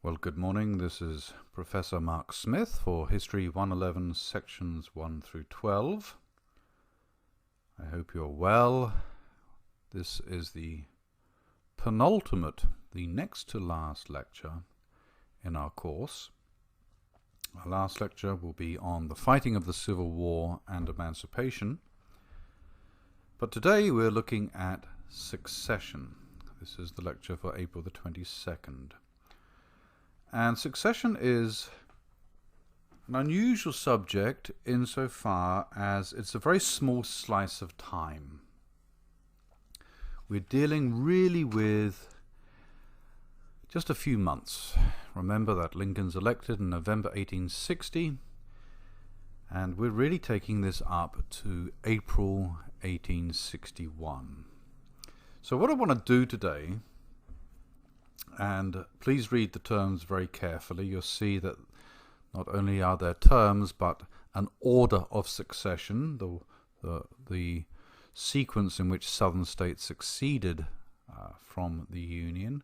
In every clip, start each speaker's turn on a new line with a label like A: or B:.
A: Well, good morning. This is Professor Mark Smith for History 111, Sections 1 through 12. I hope you're well. This is the penultimate, the next to last lecture in our course. Our last lecture will be on the fighting of the Civil War and emancipation. But today we're looking at secession. This is the lecture for April the 22nd. And secession is an unusual subject insofar as it's a very small slice of time. We're dealing really with just a few months. Remember that Lincoln's elected in November 1860, and we're really taking this up to April 1861. So what I want to do today, and please read the terms very carefully. You'll see that not only are there terms, but an order of succession, the sequence in which southern states succeeded from the Union.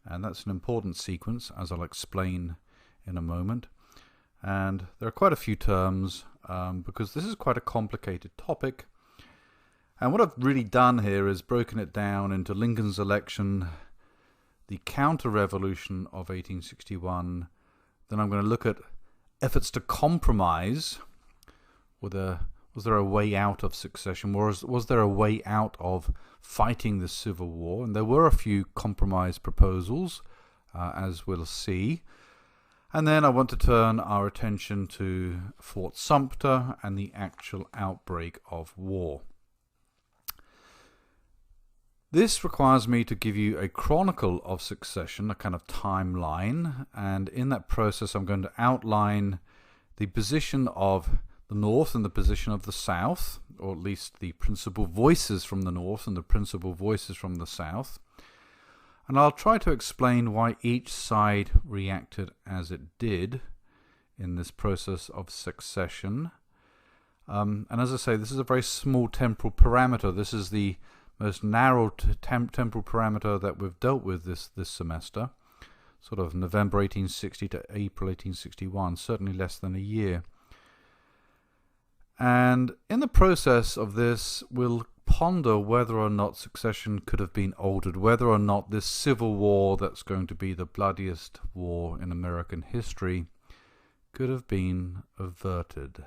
A: And that's an important sequence, as I'll explain in a moment. And there are quite a few terms because this is quite a complicated topic. And what I've really done here is broken it down into Lincoln's election, the counter-revolution of 1861. Then I'm going to look at efforts to compromise. Was there a way out of secession? Was there a way out of fighting the Civil War? And there were a few compromise proposals, as we'll see. And then I want to turn our attention to Fort Sumter and the actual outbreak of war. This requires me to give you a chronicle of secession, a kind of timeline, and in that process I'm going to outline the position of the North and the position of the South, or at least the principal voices from the North and the principal voices from the South. And I'll try to explain why each side reacted as it did in this process of secession. And as I say, this is a very small temporal parameter. This is the most narrow temporal parameter that we've dealt with this semester, sort of November 1860 to April 1861, certainly less than a year. And in the process of this, we'll ponder whether or not secession could have been altered, whether or not this Civil War that's going to be the bloodiest war in American history could have been averted.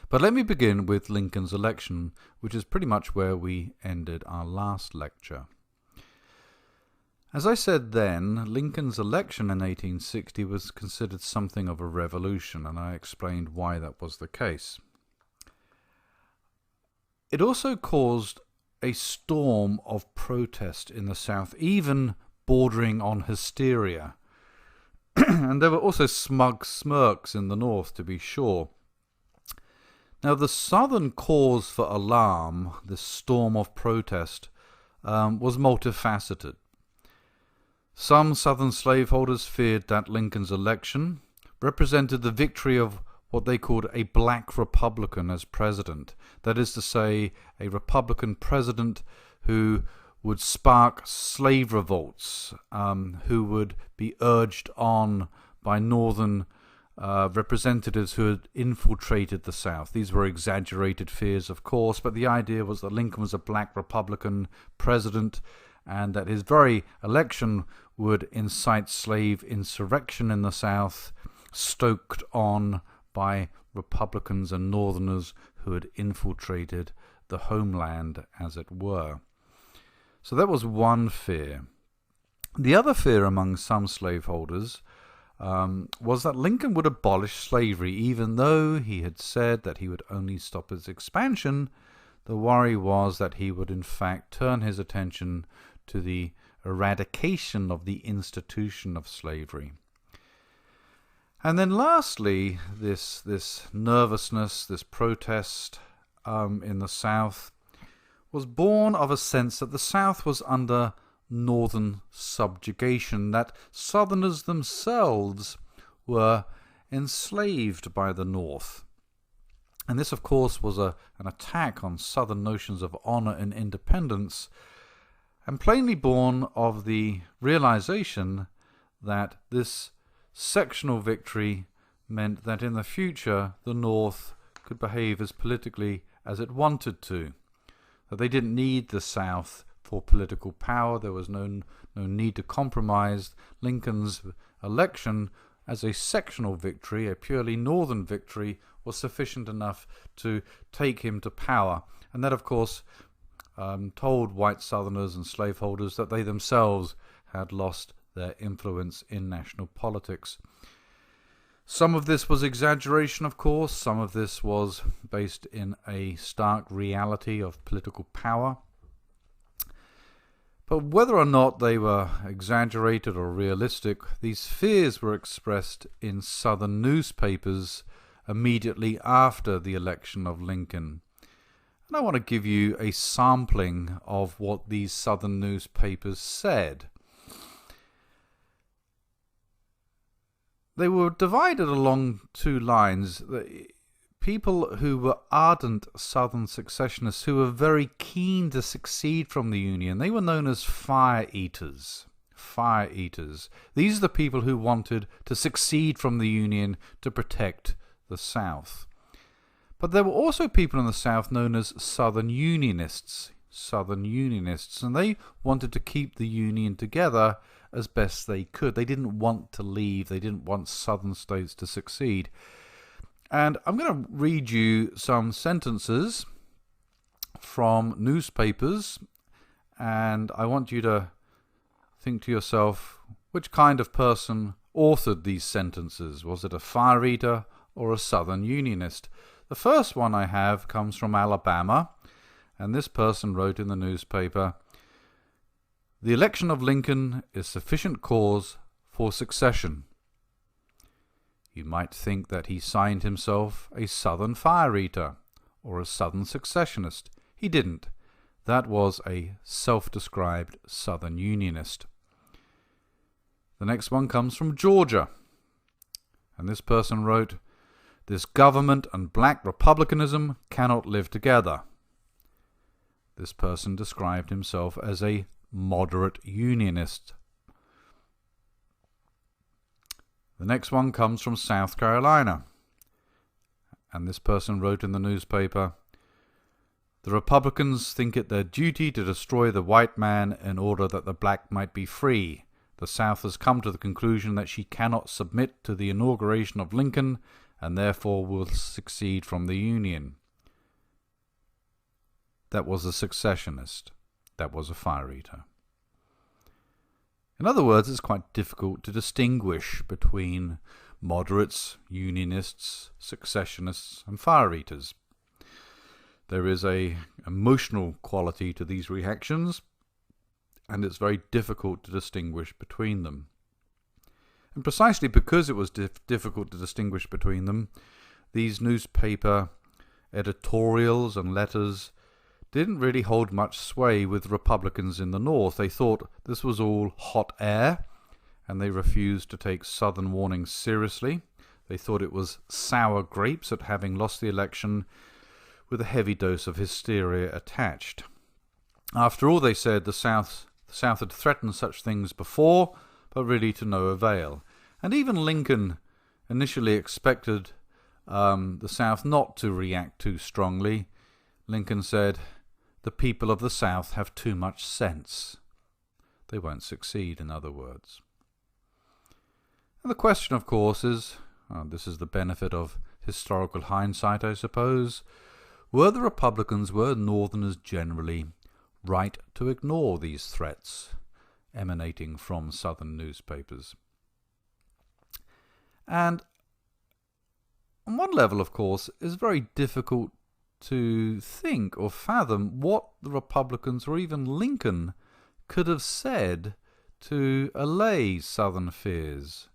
A: But let me begin with Lincoln's election, which is pretty much where we ended our last lecture. As I said then, Lincoln's election in 1860 was considered something of a revolution, and I explained why that was the case. It also caused a storm of protest in the South, even bordering on hysteria. And there were also smug smirks in the North, to be sure. Now, the Southern cause for alarm, this storm of protest, was multifaceted. Some Southern slaveholders feared that Lincoln's election represented the victory of what they called a black Republican as president. That is to say, a Republican president who would spark slave revolts, who would be urged on by Northern representatives who had infiltrated the South. These were exaggerated fears, of course, but the idea was that Lincoln was a black Republican president and that his very election would incite slave insurrection in the South, stoked on by Republicans and Northerners who had infiltrated the homeland, as it were. So that was one fear. The other fear among some slaveholders was that Lincoln would abolish slavery, even though he had said that he would only stop its expansion. The worry was that he would in fact turn his attention to the eradication of the institution of slavery. And then lastly, this nervousness, this protest in the South was born of a sense that the South was under Northern subjugation, that Southerners themselves were enslaved by the North. And this, of course, was an attack on Southern notions of honor and independence, and plainly born of the realization that this sectional victory meant that in the future the North could behave as politically as it wanted to, that they didn't need the South for political power. There was no need to compromise. Lincoln's election as a sectional victory, a purely northern victory, was sufficient enough to take him to power. And that, of course, told white Southerners and slaveholders that they themselves had lost their influence in national politics. Some of this was exaggeration, of course. Some of this was based in a stark reality of political power. But whether or not they were exaggerated or realistic, these fears were expressed in Southern newspapers immediately after the election of Lincoln. And I want to give you a sampling of what these Southern newspapers said. They were divided along two lines. People who were ardent Southern secessionists who were very keen to secede from the Union, they were known as fire eaters. Fire eaters. These are the people who wanted to secede from the Union to protect the South. But there were also people in the South known as Southern Unionists. Southern Unionists, and they wanted to keep the Union together as best they could. They didn't want to leave. They didn't want Southern states to succeed. And I'm going to read you some sentences from newspapers, and I want you to think to yourself, which kind of person authored these sentences? Was it a fire eater or a Southern Unionist? The first one I have comes from Alabama, and this person wrote in the newspaper, "The election of Lincoln is sufficient cause for secession." You might think that he signed himself a Southern fire eater or a Southern secessionist. He didn't. That was a self-described Southern Unionist. The next one comes from Georgia, and this person wrote, "This government and black republicanism cannot live together." This person described himself as a moderate Unionist. The next one comes from South Carolina, and this person wrote in the newspaper, "The Republicans think it their duty to destroy the white man in order that the black might be free. The South has come to the conclusion that she cannot submit to the inauguration of Lincoln and therefore will secede from the Union." That was a secessionist. That was a fire eater. In other words, it's quite difficult to distinguish between moderates, Unionists, secessionists, and fire eaters. There is an emotional quality to these reactions, and it's very difficult to distinguish between them. And precisely because it was difficult to distinguish between them, these newspaper editorials and letters didn't really hold much sway with Republicans in the North. They thought this was all hot air, and they refused to take Southern warnings seriously. They thought it was sour grapes at having lost the election, with a heavy dose of hysteria attached. After all, they said, the South had threatened such things before, but really to no avail. And even Lincoln initially expected the South not to react too strongly. Lincoln said, "The people of the South have too much sense." They won't succeed, in other words. And the question, of course, is, this is the benefit of historical hindsight, I suppose, were the Republicans, were Northerners generally, right to ignore these threats emanating from Southern newspapers? And on one level, of course, it's very difficult to think or fathom what the Republicans or even Lincoln could have said to allay Southern fears.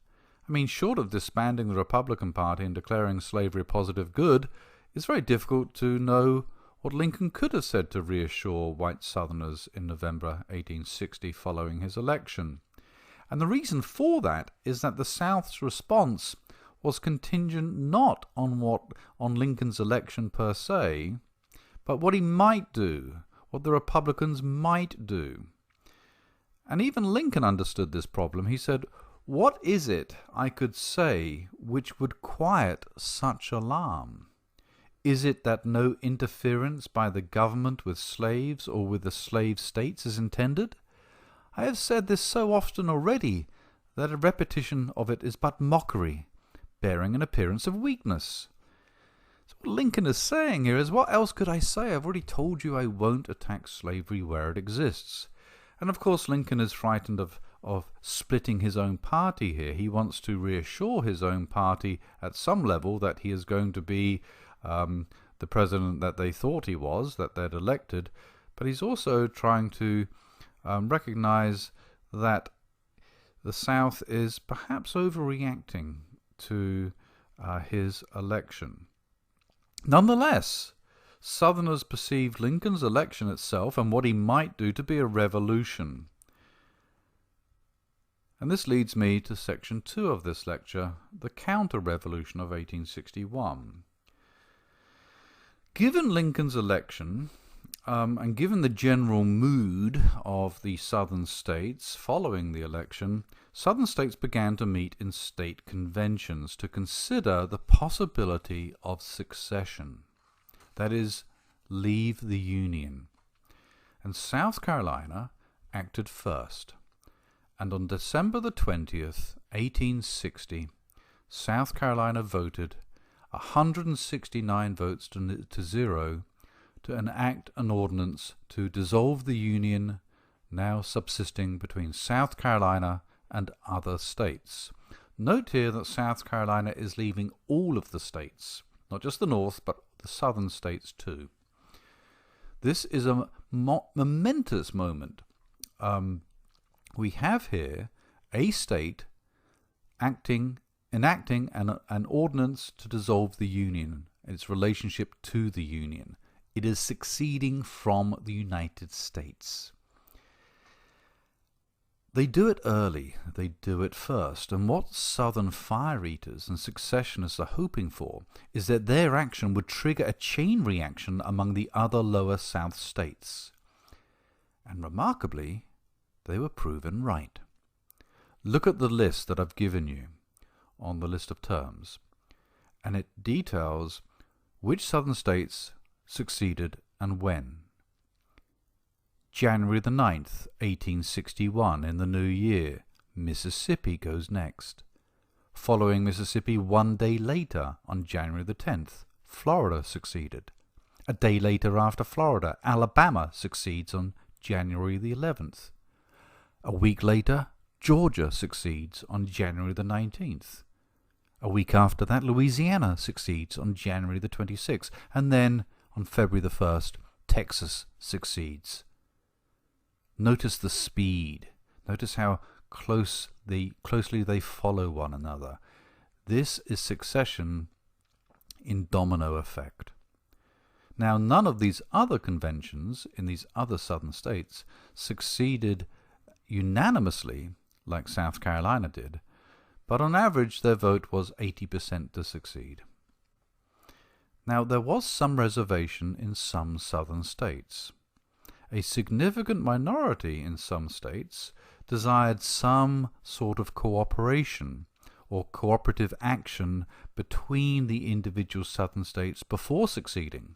A: I mean, short of disbanding the Republican Party and declaring slavery a positive good, it's very difficult to know what Lincoln could have said to reassure white Southerners in November 1860 following his election. And the reason for that is that the South's response was contingent not on Lincoln's election per se, but what he might do, what the Republicans might do. And even Lincoln understood this problem. He said, What is it I could say which would quiet such alarm? Is it that no interference by the government with slaves or with the slave states is intended? I have said this so often already that a repetition of it is but mockery, bearing an appearance of weakness. So what Lincoln is saying here is, what else could I say? I've already told you I won't attack slavery where it exists. And of course Lincoln is frightened of splitting his own party here. He wants to reassure his own party at some level that he is going to be the president that they thought he was, that they'd elected, but he's also trying to recognize that the South is perhaps overreacting to his election. Nonetheless, Southerners perceived Lincoln's election itself and what he might do to be a revolution. And this leads me to section 2 of this lecture, the counter-revolution of 1861. Given Lincoln's election, and given the general mood of the Southern states following the election, Southern states began to meet in state conventions to consider the possibility of secession. That is, leave the Union. And South Carolina acted first. And on December the 20th, 1860, South Carolina voted 169 votes to 0 to enact an ordinance to dissolve the Union now subsisting between South Carolina and other states. Note here that South Carolina is leaving all of the states, not just the North, but the Southern states too. This is a momentous moment. We have here a state enacting an ordinance to dissolve the Union and its relationship to the Union. It is seceding from the United States. They do it early, they do it first, and what Southern fire eaters and secessionists are hoping for is that their action would trigger a chain reaction among the other lower South states. And remarkably, they were proven right. Look at the list that I've given you on the list of terms, and it details which Southern states succeeded and when. January the 9th, 1861, in the new year, Mississippi goes next. Following Mississippi 1 day later, on January the 10th, Florida succeeded. A day later after Florida, Alabama succeeds on January the 11th. A week later, Georgia succeeds on January the 19th. A week after that, Louisiana succeeds on January the 26th. And then, on February the 1st, Texas succeeds. Notice the speed. Notice how closely they follow one another. This is succession in domino effect. Now, none of these other conventions in these other southern states succeeded unanimously like South Carolina did, but on average their vote was 80% to succeed. Now, there was some reservation in some southern states. A significant minority in some states desired some sort of cooperation or cooperative action between the individual southern states before succeeding.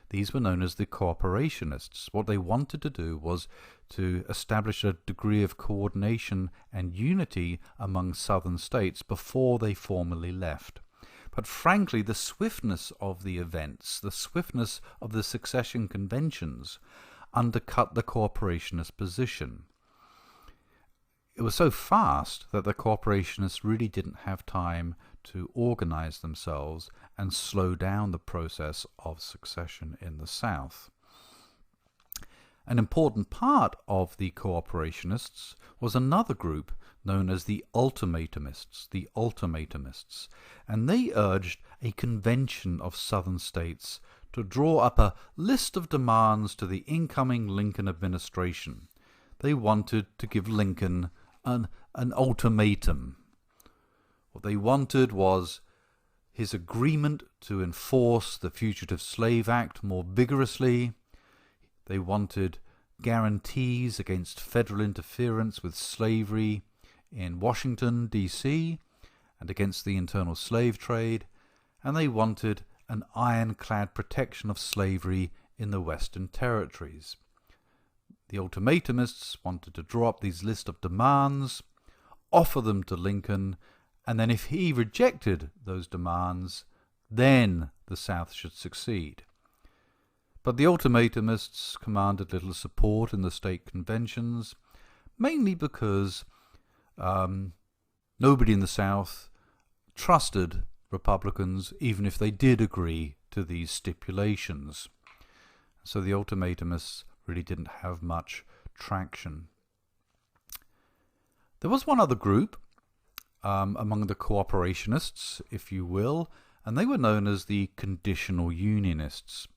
A: These were known as the cooperationists. What they wanted to do was to establish a degree of coordination and unity among southern states before they formally left. But frankly, the swiftness of the events, the swiftness of the secession conventions, undercut the cooperationist position. It was so fast that the cooperationists really didn't have time to organize themselves and slow down the process of succession in the South. An important part of the cooperationists was another group known as the ultimatumists, and they urged a convention of southern states to draw up a list of demands to the incoming Lincoln administration. They wanted to give Lincoln an ultimatum. What they wanted was his agreement to enforce the Fugitive Slave Act more vigorously. They wanted guarantees against federal interference with slavery in Washington, D.C., and against the internal slave trade, and they wanted an ironclad protection of slavery in the Western territories. The ultimatumists wanted to draw up these list of demands, offer them to Lincoln, and then if he rejected those demands, then the South should succeed. But the ultimatumists commanded little support in the state conventions, mainly because nobody in the South trusted Republicans, even if they did agree to these stipulations. So the ultimatumists really didn't have much traction. There was one other group among the cooperationists, if you will, and they were known as the conditional unionists.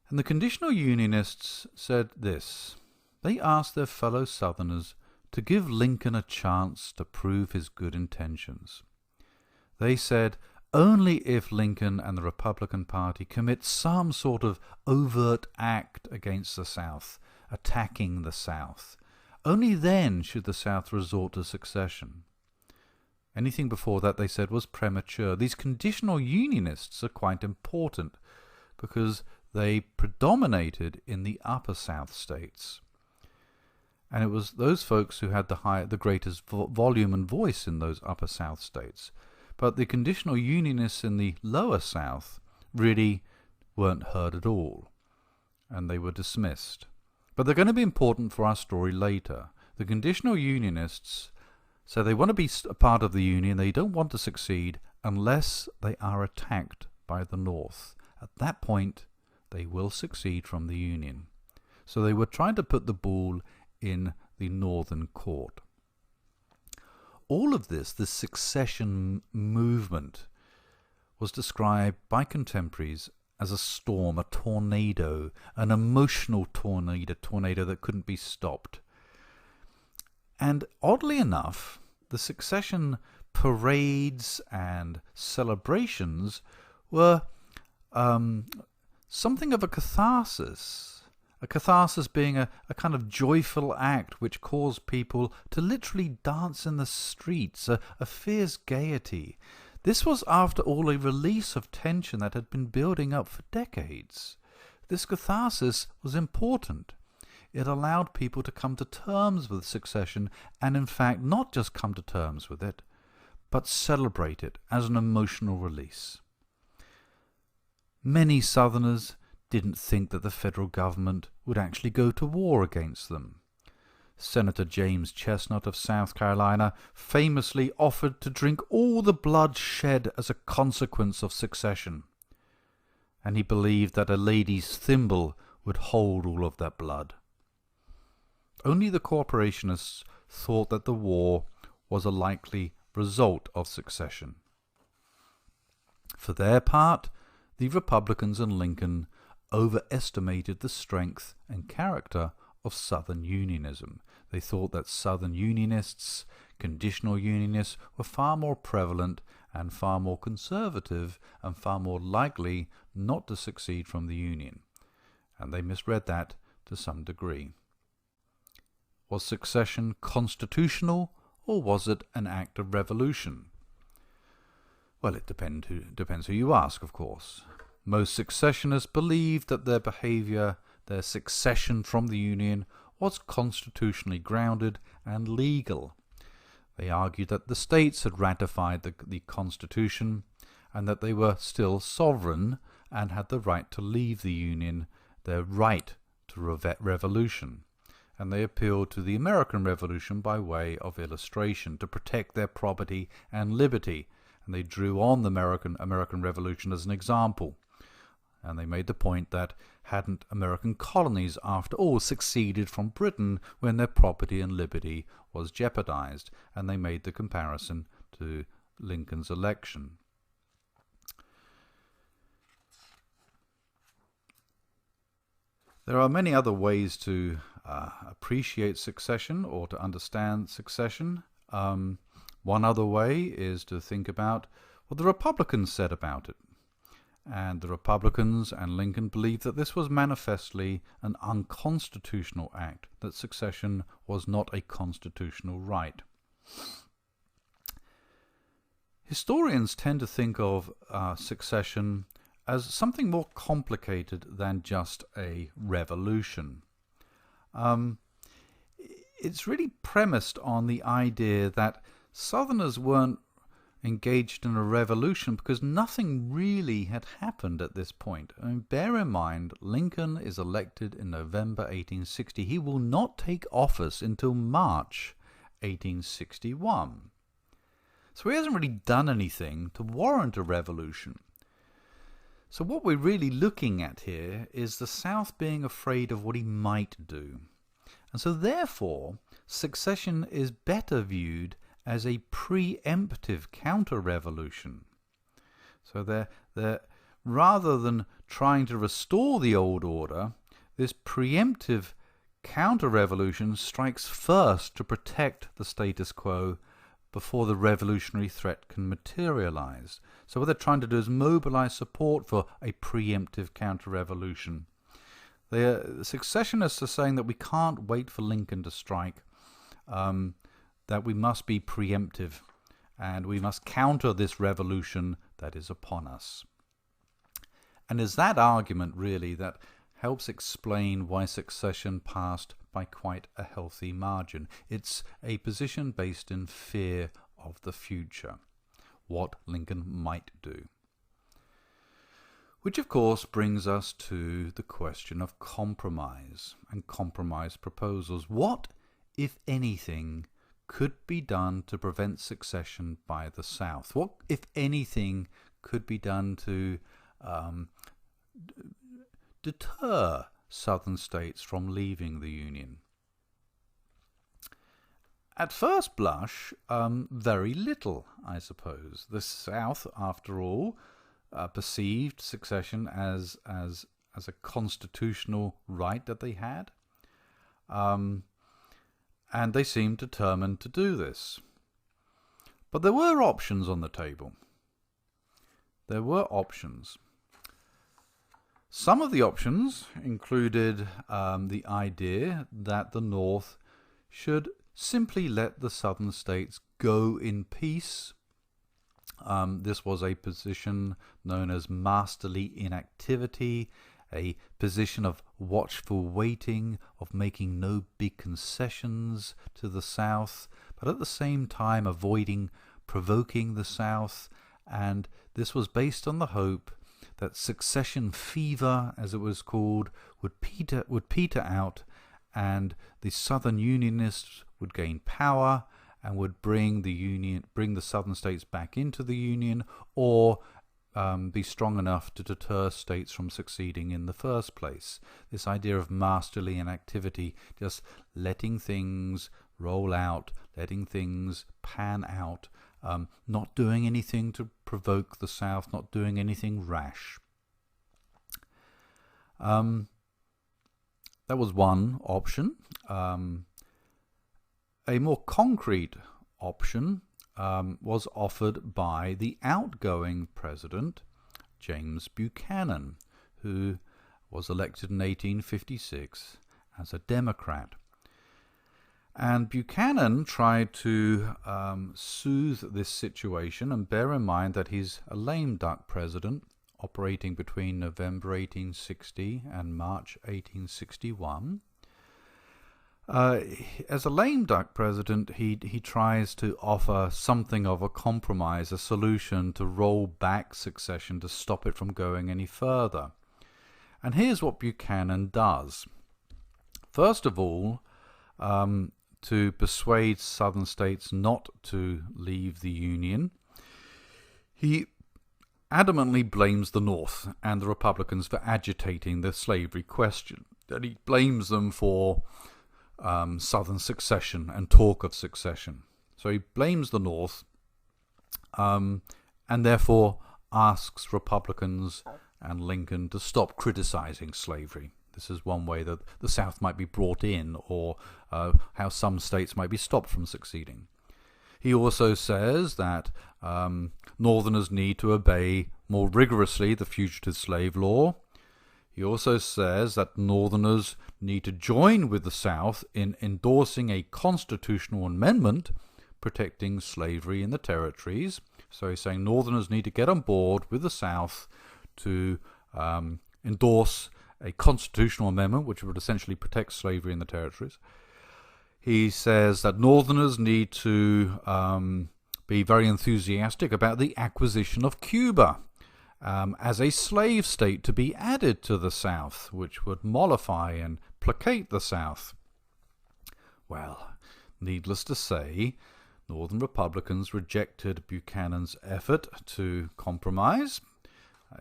A: And the conditional unionists said this: they asked their fellow Southerners to give Lincoln a chance to prove his good intentions. They said only if Lincoln and the Republican Party commit some sort of overt act against the South, attacking the South, only then should the South resort to secession. Anything before that, they said, was premature. These conditional unionists are quite important because they predominated in the upper South states. And it was those folks who had the greatest volume and voice in those upper South states. But the conditional unionists in the lower South really weren't heard at all, and they were dismissed. But they're going to be important for our story later. The conditional unionists, so they want to be a part of the Union. They don't want to succeed unless they are attacked by the North. At that point, they will succeed from the Union. So they were trying to put the ball in the Northern court. All of this secession movement, was described by contemporaries as a storm, a tornado, an emotional tornado that couldn't be stopped. And oddly enough, the secession parades and celebrations were something of a catharsis. A catharsis being a kind of joyful act which caused people to literally dance in the streets, a fierce gaiety. This was, after all, a release of tension that had been building up for decades. This catharsis was important. It allowed people to come to terms with secession, and in fact not just come to terms with it, but celebrate it as an emotional release. Many Southerners didn't think that the federal government would actually go to war against them. Senator James Chestnut of South Carolina famously offered to drink all the blood shed as a consequence of secession, and he believed that a lady's thimble would hold all of that blood. Only the cooperationists thought that the war was a likely result of secession. For their part, the Republicans and Lincoln overestimated the strength and character of Southern Unionism. They thought that Southern Unionists, conditional Unionists, were far more prevalent and far more conservative and far more likely not to succeed from the Union. And they misread that to some degree. Was secession constitutional, or was it an act of revolution? Well, it depends who you ask, of course. Most secessionists believed that their behavior, their secession from the Union, was constitutionally grounded and legal. They argued that the states had ratified the Constitution and that they were still sovereign and had the right to leave the Union, their right to revolution. And they appealed to the American Revolution by way of illustration to protect their property and liberty. And they drew on the American Revolution as an example. And they made the point that hadn't American colonies, after all, succeeded from Britain when their property and liberty was jeopardized? And they made the comparison to Lincoln's election. There are many other ways to appreciate secession or to understand secession. One other way is to think about what the Republicans said about it. And the Republicans and Lincoln believed that this was manifestly an unconstitutional act, that secession was not a constitutional right. Historians tend to think of secession as something more complicated than just a revolution. It's really premised on the idea that Southerners weren't engaged in a revolution because nothing really had happened at this point. I mean, bear in mind, Lincoln is elected in November 1860. He will not take office until March 1861. So he hasn't really done anything to warrant a revolution. So what we're really looking at here is the South being afraid of what he might do. And so therefore, secession is better viewed as a preemptive counter-revolution. So they're rather than trying to restore the old order, this preemptive counter-revolution strikes first to protect the status quo before the revolutionary threat can materialize. So what they're trying to do is mobilize support for a preemptive counter-revolution. The secessionists are saying that we can't wait for Lincoln to strike, that we must be preemptive, and we must counter this revolution that is upon us. And it's that argument, really, that helps explain why secession passed by quite a healthy margin. It's a position based in fear of the future, what Lincoln might do. Which, of course, brings us to the question of compromise and compromise proposals. What, if anything, could be done to prevent secession by the South? What, if anything, could be done to deter Southern states from leaving the Union? At first blush, very little, I suppose. The South, after all, perceived secession as a constitutional right that they had. And they seemed determined to do this. But there were options on the table. There were options. Some of the options included the idea that the North should simply let the Southern states go in peace. This was a position known as masterly inactivity, a position of watchful waiting, of making no big concessions to the South, but at the same time avoiding provoking the South. And this was based on the hope that secession fever, as it was called, would peter out, and the Southern Unionists would gain power and would bring the Southern states back into the Union, or be strong enough to deter states from succeeding in the first place. This idea of masterly inactivity, just letting things roll out, letting things pan out, not doing anything to provoke the South, not doing anything rash. That was one option. A more concrete option was offered by the outgoing president, James Buchanan, who was elected in 1856 as a Democrat. And Buchanan tried to soothe this situation, and bear in mind that he's a lame duck president operating between November 1860 and March 1861. As a lame duck president, he tries to offer something of a compromise, a solution to roll back secession, to stop it from going any further. And here's what Buchanan does. First of all, to persuade Southern states not to leave the Union, he adamantly blames the North and the Republicans for agitating the slavery question. That he blames them for Southern secession and talk of secession. So he blames the North, and therefore asks Republicans and Lincoln to stop criticizing slavery. This is one way that the South might be brought in, or how some states might be stopped from succeeding. He also says that Northerners need to obey more rigorously the fugitive slave law. He also says that Northerners need to join with the South in endorsing a constitutional amendment protecting slavery in the territories. So he's saying Northerners need to get on board with the South to endorse a constitutional amendment which would essentially protect slavery in the territories. He says that Northerners need to be very enthusiastic about the acquisition of Cuba as a slave state to be added to the South, which would mollify and placate the South. Well, needless to say, Northern Republicans rejected Buchanan's effort to compromise.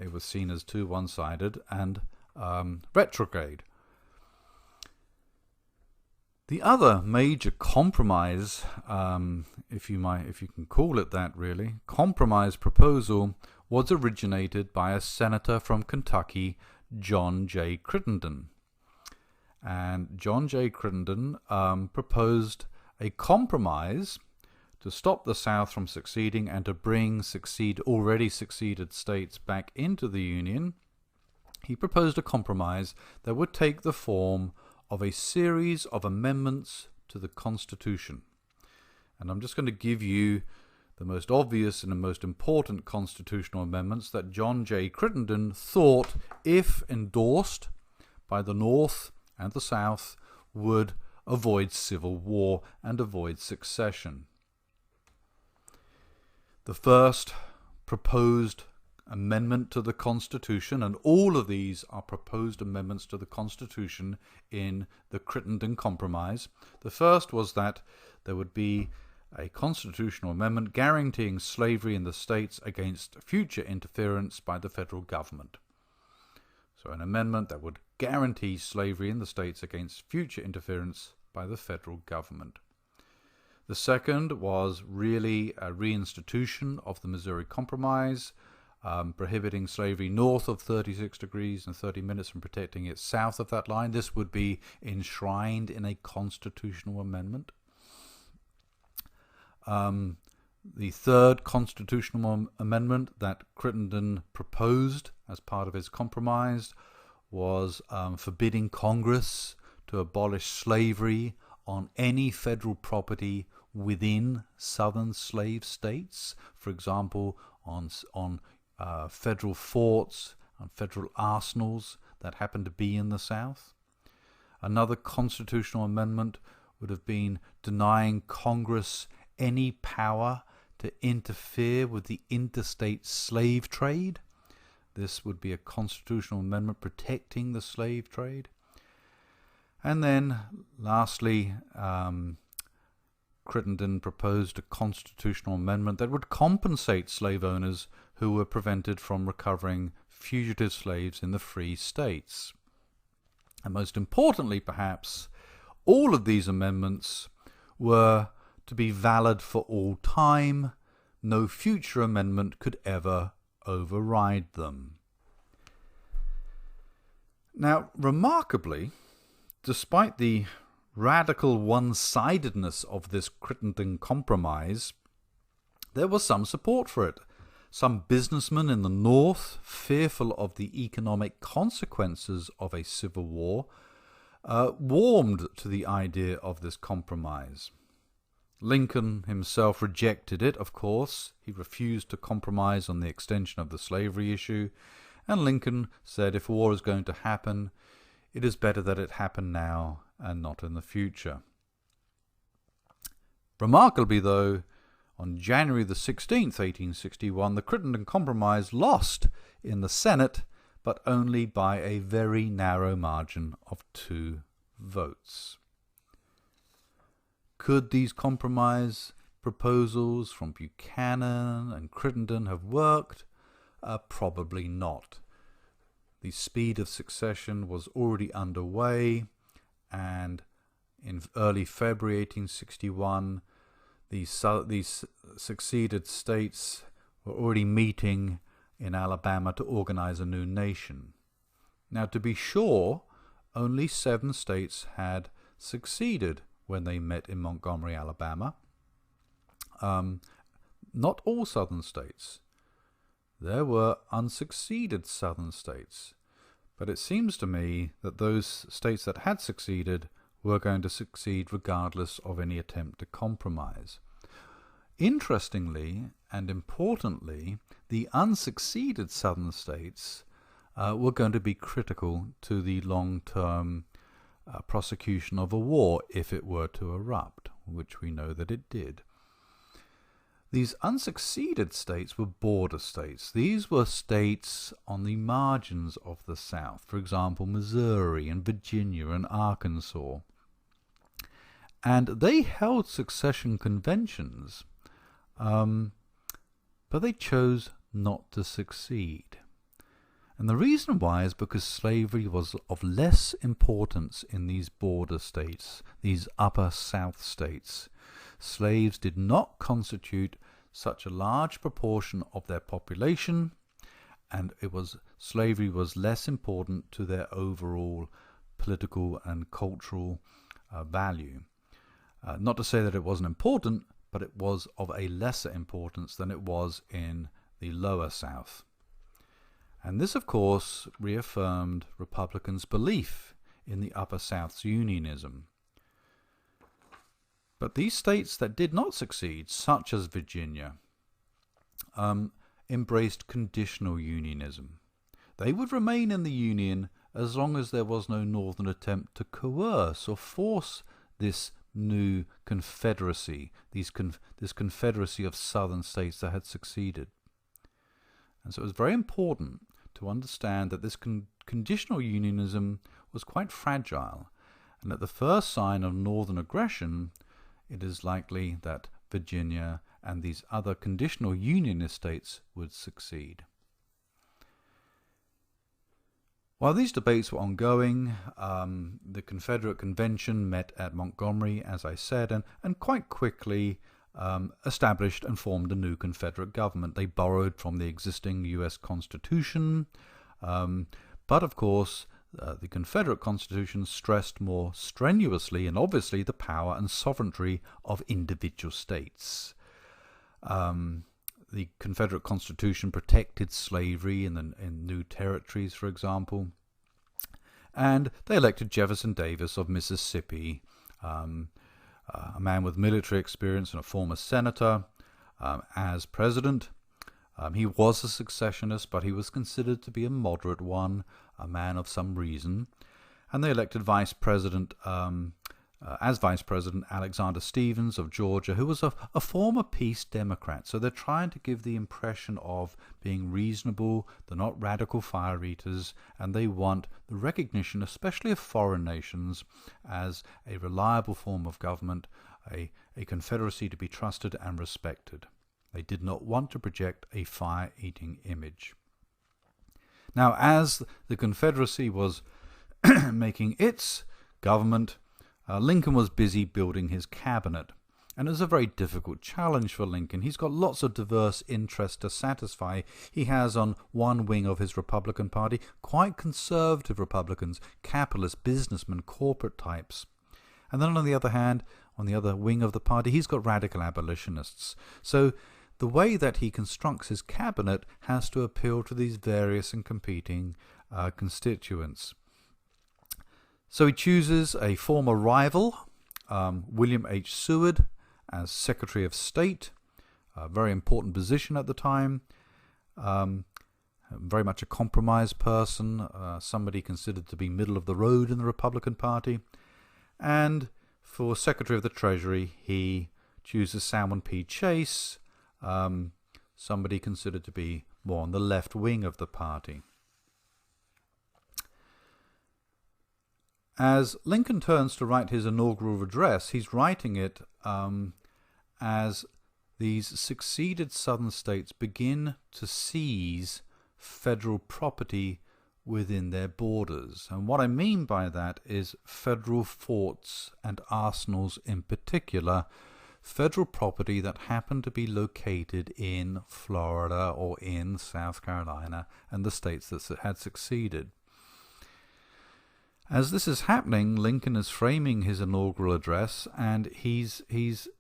A: It was seen as too one-sided and retrograde. The other major compromise, if you can call it that really, compromise proposal was originated by a senator from Kentucky, John J. Crittenden. And John J. Crittenden proposed a compromise to stop the South from seceding and to bring already seceded states back into the Union. He proposed a compromise that would take the form of a series of amendments to the Constitution. And I'm just going to give you the most obvious and the most important constitutional amendments that John J. Crittenden thought, if endorsed by the North and the South, would avoid civil war and avoid secession. The first proposed amendment to the Constitution, and all of these are proposed amendments to the Constitution in the Crittenden Compromise. The first was that there would be a constitutional amendment guaranteeing slavery in the states against future interference by the federal government. So an amendment that would guarantee slavery in the states against future interference by the federal government. The second was really a reinstitution of the Missouri Compromise, prohibiting slavery north of 36 degrees and 30 minutes from protecting it south of that line. This would be enshrined in a constitutional amendment. The third constitutional amendment that Crittenden proposed as part of his compromise was forbidding Congress to abolish slavery on any federal property within southern slave states, for example, on federal forts and federal arsenals that happen to be in the South. Another constitutional amendment would have been denying Congress any power to interfere with the interstate slave trade. This would be a constitutional amendment protecting the slave trade. And then, lastly, Crittenden proposed a constitutional amendment that would compensate slave owners who were prevented from recovering fugitive slaves in the free states. And most importantly, perhaps, all of these amendments were to be valid for all time. No future amendment could ever override them. Now, remarkably, despite the radical one-sidedness of this Crittenden Compromise, there was some support for it. Some businessmen in the North, fearful of the economic consequences of a civil war, warmed to the idea of this compromise. Lincoln himself rejected it, of course. He refused to compromise on the extension of the slavery issue, and Lincoln said if war is going to happen, it is better that it happen now and not in the future. Remarkably, though, on January the 16th, 1861, the Crittenden Compromise lost in the Senate, but only by a very narrow margin of 2 votes. Could these compromise proposals from Buchanan and Crittenden have worked? Probably not. The speed of secession was already underway, and in early February 1861, these seceded states were already meeting in Alabama to organize a new nation. Now, to be sure, only 7 states had succeeded when they met in Montgomery, Alabama. Not all southern states. There were unsucceeded southern states. But it seems to me that those states that had succeeded were going to succeed regardless of any attempt to compromise. Interestingly and importantly, the unsucceeded southern states were going to be critical to the long-term prosecution of a war if it were to erupt, which we know that it did. These unsucceeded states were border states. These were states on the margins of the South, for example, Missouri and Virginia and Arkansas. And they held secession conventions, but they chose not to succeed. And the reason why is because slavery was of less importance in these border states, these upper South states. Slaves did not constitute such a large proportion of their population, and slavery was less important to their overall political and cultural value. Not to say that it wasn't important, but it was of a lesser importance than it was in the lower South. And this, of course, reaffirmed Republicans' belief in the Upper South's unionism. But these states that did not succeed, such as Virginia, embraced conditional unionism. They would remain in the Union as long as there was no Northern attempt to coerce or force this new confederacy, this confederacy of Southern states that had succeeded. And so it was very important to understand that this conditional unionism was quite fragile, and at the first sign of Northern aggression, it is likely that Virginia and these other conditional unionist states would succeed. While these debates were ongoing, the Confederate Convention met at Montgomery, as I said, and quite quickly established and formed a new Confederate government. They borrowed from the existing U.S. Constitution, but of course the Confederate Constitution stressed more strenuously and obviously the power and sovereignty of individual states. The Confederate Constitution protected slavery in new territories, for example, and they elected Jefferson Davis of Mississippi, a man with military experience and a former senator, as president. He was a secessionist, but he was considered to be a moderate one, a man of some reason. And they elected Vice President Alexander Stephens of Georgia, who was a former peace Democrat. So they're trying to give the impression of being reasonable. They're not radical fire eaters, and they want the recognition, especially of foreign nations, as a reliable form of government, a confederacy to be trusted and respected. They did not want to project a fire-eating image. Now, as the Confederacy was making its government, Lincoln was busy building his cabinet, and it was a very difficult challenge for Lincoln. He's got lots of diverse interests to satisfy. He has on one wing of his Republican Party quite conservative Republicans, capitalist, businessmen, corporate types. And then on the other hand, on the other wing of the party, he's got radical abolitionists. So the way that he constructs his cabinet has to appeal to these various and competing constituents. So he chooses a former rival, William H. Seward, as Secretary of State, a very important position at the time, very much a compromise person, somebody considered to be middle of the road in the Republican Party. And for Secretary of the Treasury, he chooses Salmon P. Chase, somebody considered to be more on the left wing of the party. As Lincoln turns to write his inaugural address, he's writing it as these succeeded Southern states begin to seize federal property within their borders. And what I mean by that is federal forts and arsenals in particular, federal property that happened to be located in Florida or in South Carolina and the states that had succeeded. As this is happening, Lincoln is framing his inaugural address, and he's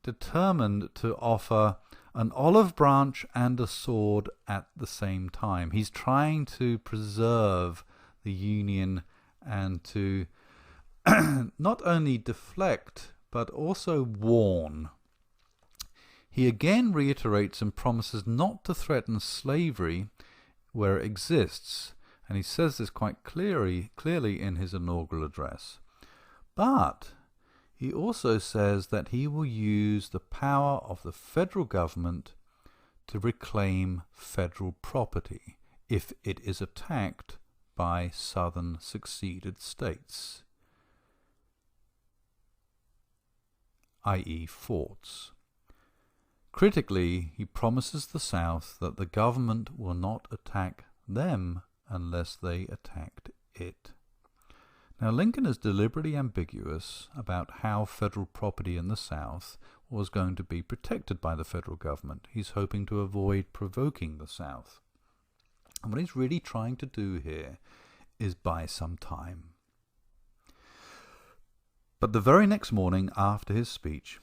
A: determined to offer an olive branch and a sword at the same time. He's trying to preserve the Union and to not only deflect but also warn. he again reiterates and promises not to threaten slavery where it exists, and he says this quite clearly in his inaugural address. But he also says that he will use the power of the federal government to reclaim federal property if it is attacked by southern seceded states, i.e. forts. Critically, he promises the South that the government will not attack them unless they attacked it. Now, Lincoln is deliberately ambiguous about how federal property in the South was going to be protected by the federal government. He's hoping to avoid provoking the South. And what he's really trying to do here is buy some time. But the very next morning after his speech,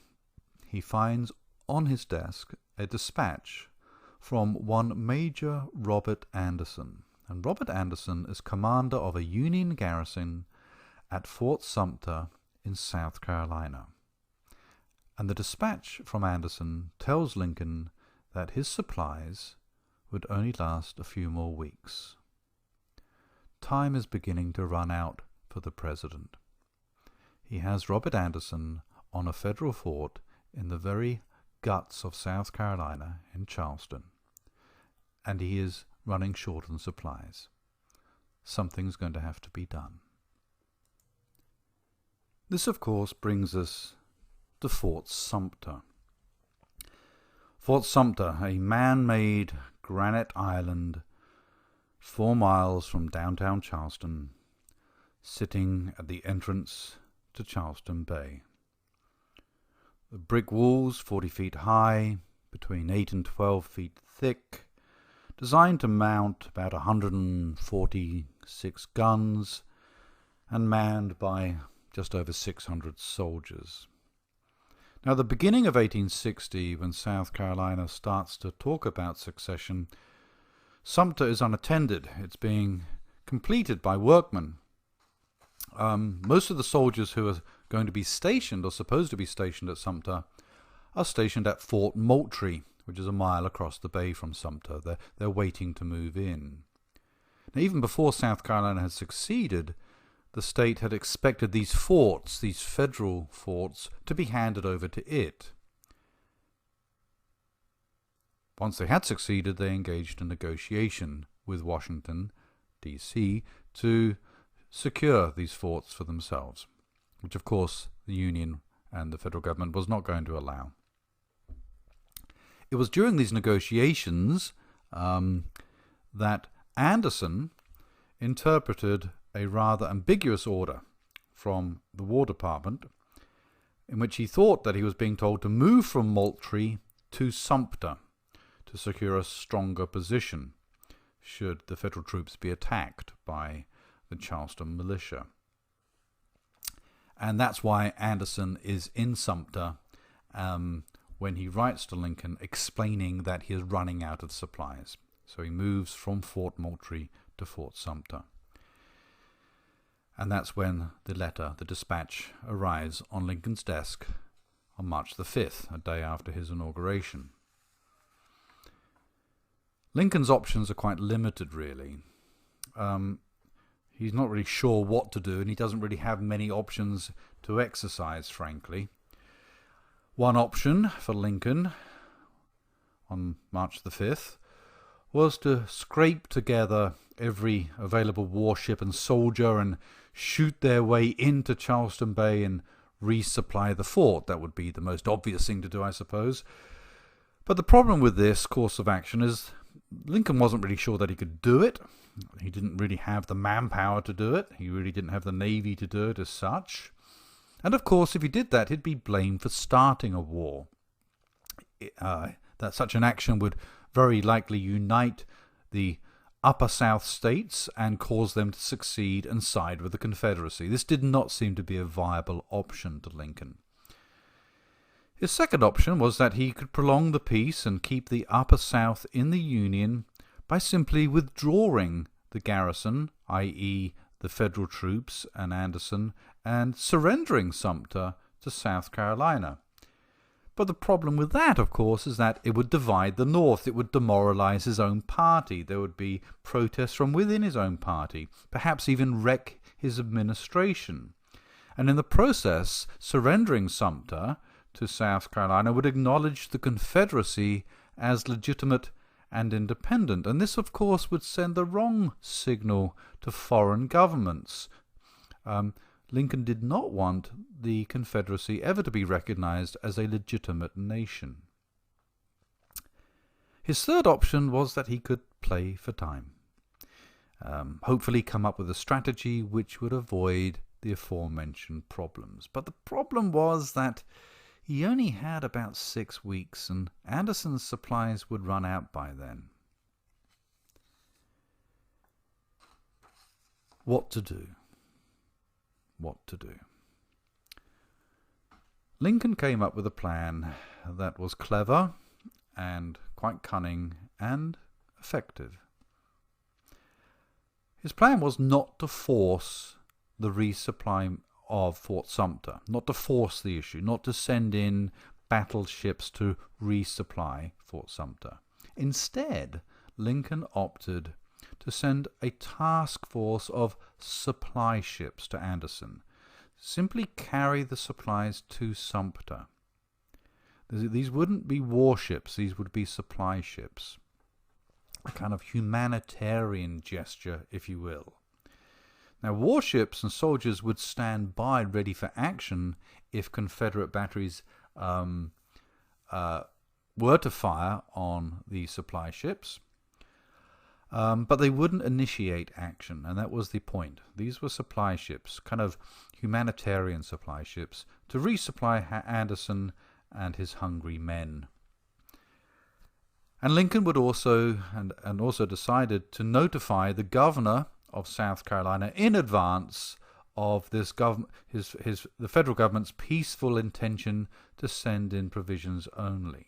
A: he finds on his desk a dispatch from one Major Robert Anderson. And Robert Anderson is commander of a Union garrison at Fort Sumter in South Carolina. And the dispatch from Anderson tells Lincoln that his supplies would only last a few more weeks. Time is beginning to run out for the president. He has Robert Anderson on a federal fort in the very guts of South Carolina in Charleston, and he is running short on supplies. Something's going to have to be done. This, of course, brings us to Fort Sumter. Fort Sumter, a man-made granite island 4 miles from downtown Charleston, sitting at the entrance to Charleston Bay. The brick walls, 40 feet high, between 8 and 12 feet thick, designed to mount about 146 guns, and manned by just over 600 soldiers. Now, the beginning of 1860, when South Carolina starts to talk about secession, Sumter is unattended. It's being completed by workmen. Most of the soldiers who are going to be stationed, or supposed to be stationed at Sumter, are stationed at Fort Moultrie, which is a mile across the bay from Sumter. They're waiting to move in. Now, even before South Carolina had succeeded, the state had expected these forts, these federal forts, to be handed over to it. Once they had succeeded, they engaged in negotiation with Washington, D.C., to secure these forts for themselves, which of course the Union and the federal government was not going to allow. It was during these negotiations that Anderson interpreted a rather ambiguous order from the War Department, in which he thought that he was being told to move from Moultrie to Sumter to secure a stronger position should the federal troops be attacked by the Charleston militia. And that's why Anderson is in Sumter when he writes to Lincoln explaining that he is running out of supplies. So he moves from Fort Moultrie to Fort Sumter. And that's when the dispatch, arrives on Lincoln's desk on March the 5th, a day after his inauguration. Lincoln's options are quite limited, really. He's not really sure what to do, and he doesn't really have many options to exercise, frankly. One option for Lincoln on March the 5th was to scrape together every available warship and soldier and shoot their way into Charleston Bay and resupply the fort. That would be the most obvious thing to do, I suppose. But the problem with this course of action is Lincoln wasn't really sure that he could do it. He didn't really have the manpower to do it. He really didn't have the Navy to do it as such. And of course, if he did that, he'd be blamed for starting a war. That such an action would very likely unite the upper South states and cause them to succeed and side with the Confederacy. This did not seem to be a viable option to Lincoln. His second option was that he could prolong the peace and keep the upper South in the Union by simply withdrawing the garrison, i.e. the federal troops and Anderson, and surrendering Sumter to South Carolina. But the problem with that, of course, is that it would divide the North. It would demoralize his own party. There would be protests from within his own party, perhaps even wreck his administration. And in the process, surrendering Sumter to South Carolina would acknowledge the Confederacy as legitimate and independent. And this, of course, would send the wrong signal to foreign governments. Lincoln did not want the Confederacy ever to be recognized as a legitimate nation. His third option was that he could play for time. Hopefully come up with a strategy which would avoid the aforementioned problems. But the problem was that he only had about 6 weeks, and Anderson's supplies would run out by then. What to do? What to do? Lincoln came up with a plan that was clever and quite cunning and effective. His plan was not to force the resupply of Fort Sumter, not to force the issue, not to send in battleships to resupply Fort Sumter. Instead, Lincoln opted to send a task force of supply ships to Anderson. Simply carry the supplies to Sumter. These wouldn't be warships, these would be supply ships. A kind of humanitarian gesture, if you will. Now, warships and soldiers would stand by ready for action if Confederate batteries were to fire on the supply ships. But they wouldn't initiate action, and that was the point. These were supply ships, kind of humanitarian supply ships, to resupply Anderson and his hungry men. And Lincoln would also decided to notify the governor of South Carolina in advance of this the federal government's peaceful intention to send in provisions only.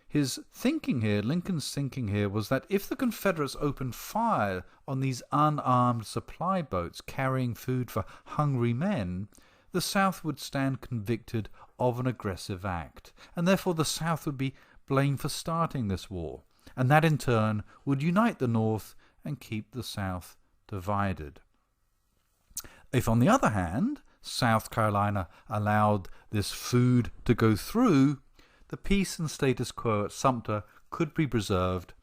A: His thinking here, Lincoln's thinking here, was that if the Confederates opened fire on these unarmed supply boats carrying food for hungry men, the South would stand convicted of an aggressive act, and therefore the South would be blamed for starting this war, and that in turn would unite the North and keep the South divided. If, on the other hand, South Carolina allowed this food to go through, the peace and status quo at Sumter could be preserved,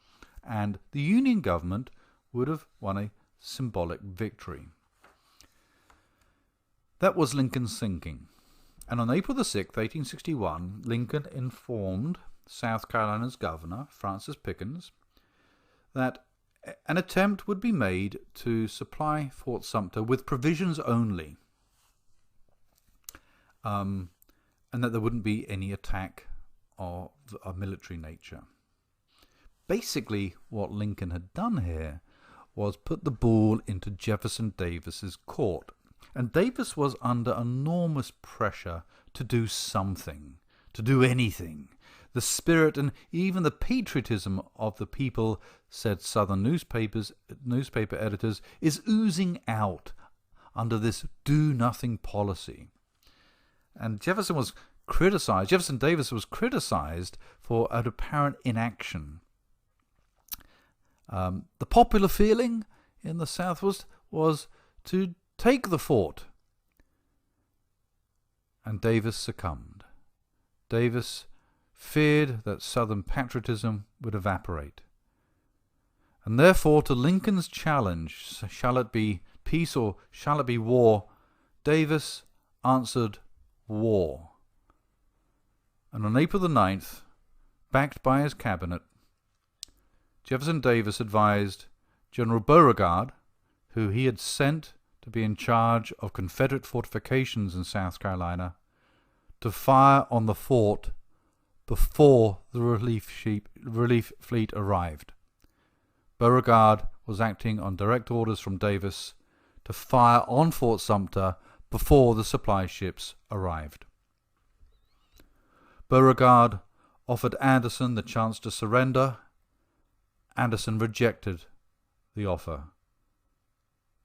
A: and the Union government would have won a symbolic victory. That was Lincoln's thinking, and on April the 6th, 1861, Lincoln informed South Carolina's governor, Francis Pickens, that an attempt would be made to supply Fort Sumter with provisions only, and that there wouldn't be any attack of a military nature. Basically, what Lincoln had done here was put the ball into Jefferson Davis's court, and Davis was under enormous pressure to do something, to do anything. The spirit and even the patriotism of the people, said Southern newspaper editors, is oozing out under this do-nothing policy. And Jefferson Davis was criticized for an apparent inaction. The popular feeling in the South was to take the fort. And Davis succumbed. Davis feared that Southern patriotism would evaporate. And therefore, to Lincoln's challenge, shall it be peace or shall it be war, Davis answered war. And on April the 9th, backed by his cabinet, Jefferson Davis advised General Beauregard, who he had sent to be in charge of Confederate fortifications in South Carolina, to fire on the fort before the relief fleet arrived. Beauregard was acting on direct orders from Davis to fire on Fort Sumter before the supply ships arrived. Beauregard offered Anderson the chance to surrender. Anderson rejected the offer.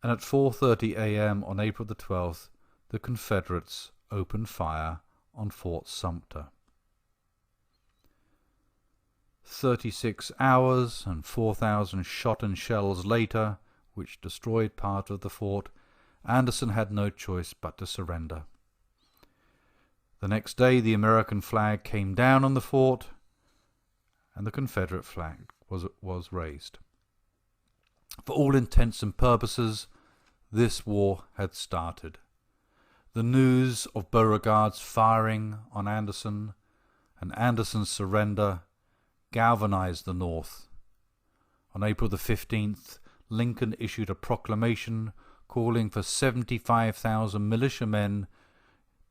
A: And at 4:30 a.m. on April the 12th, the Confederates opened fire on Fort Sumter. 36 hours and 4,000 shot and shells later, which destroyed part of the fort, Anderson had no choice but to surrender. The next day the American flag came down on the fort, and the Confederate flag was raised. For all intents and purposes, this war had started. The news of Beauregard's firing on Anderson and Anderson's surrender galvanized the North. On April the 15th, Lincoln issued a proclamation calling for 75,000 militiamen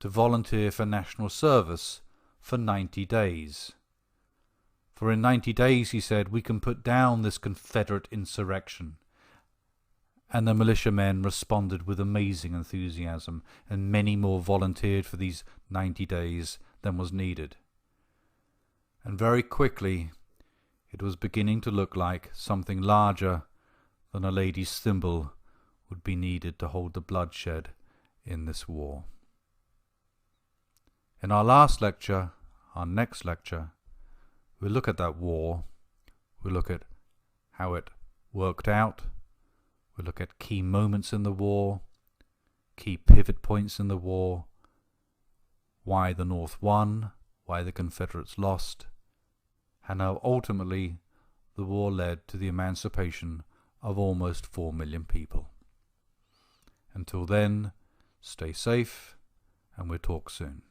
A: to volunteer for national service for 90 days. For in 90 days, he said, we can put down this Confederate insurrection. And the militiamen responded with amazing enthusiasm, and many more volunteered for these 90 days than was needed. And very quickly, it was beginning to look like something larger than a lady's thimble would be needed to hold the bloodshed in this war. In our last lecture, our next lecture, we'll look at that war, we'll look at how it worked out, we'll look at key moments in the war, key pivot points in the war, why the North won, why the Confederates lost, and how ultimately the war led to the emancipation of almost 4 million people. Until then, stay safe, and we'll talk soon.